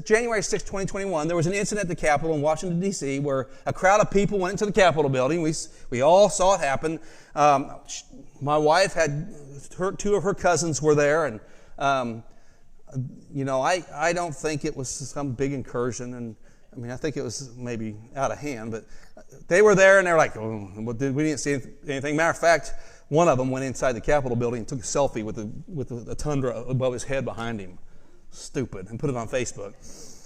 January 6, 2021, there was an incident at the Capitol in Washington, D.C., where a crowd of people went into the Capitol building. We all saw it happen. My wife had two of her cousins were there, and I don't think it was some big incursion, and I think it was maybe out of hand, but they were there, and they were like, oh, we didn't see anything. Matter of fact, one of them went inside the Capitol building and took a selfie with a tundra above his head behind him. Stupid. And put it on Facebook.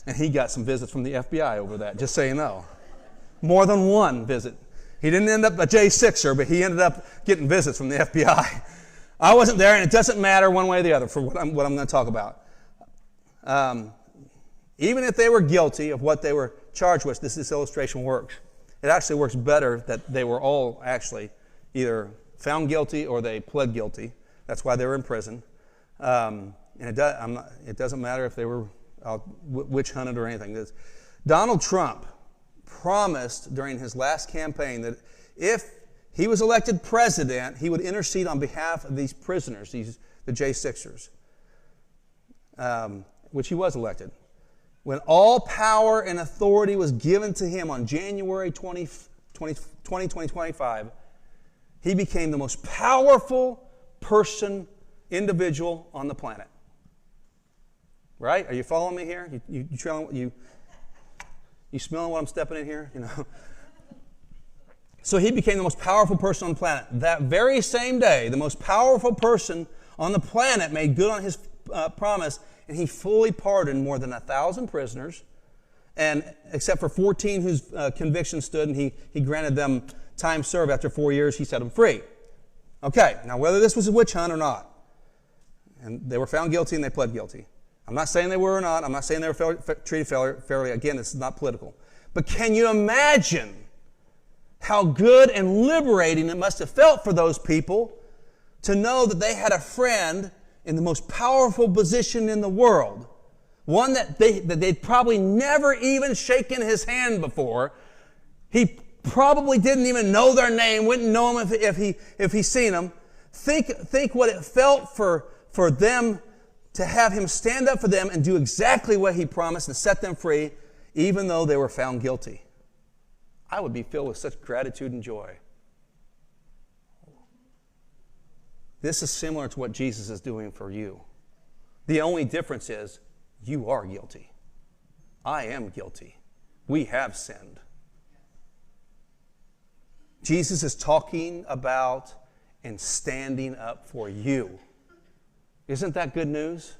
And he got some visits from the FBI over that, just so you know. More than one visit. He didn't end up a J6er, but he ended up getting visits from the FBI. I wasn't there, and it doesn't matter one way or the other for what I'm going to talk about. Even if they were guilty of what they were charged with, this illustration works. It actually works better that they were all actually either found guilty or they pled guilty. That's why they were in prison. And it doesn't matter if they were witch hunted or anything. Donald Trump promised during his last campaign that if he was elected president, he would intercede on behalf of these prisoners, the J6ers, which he was elected. When all power and authority was given to him on January 2025, he became the most powerful individual on the planet. Right? Are you following me here? You smelling what I'm stepping in here? So he became the most powerful person on the planet. That very same day, the most powerful person on the planet made good on his promise, and he fully pardoned more than 1,000 prisoners, and except for 14 whose conviction stood, and he granted them time served. After 4 years, he set them free. Okay, now whether this was a witch hunt or not, and they were found guilty and they pled guilty. I'm not saying they were or not. I'm not saying they were treated fairly. Again, this is not political. But can you imagine how good and liberating it must have felt for those people to know that they had a friend in the most powerful position in the world, one that they'd probably never even shaken his hand before. He probably didn't even know their name, wouldn't know them if he seen them. Think what it felt for them to have him stand up for them and do exactly what he promised and set them free, even though they were found guilty. I would be filled with such gratitude and joy. This is similar to what Jesus is doing for you. The only difference is you are guilty. I am guilty. We have sinned. Jesus is talking about and standing up for you. Isn't that good news?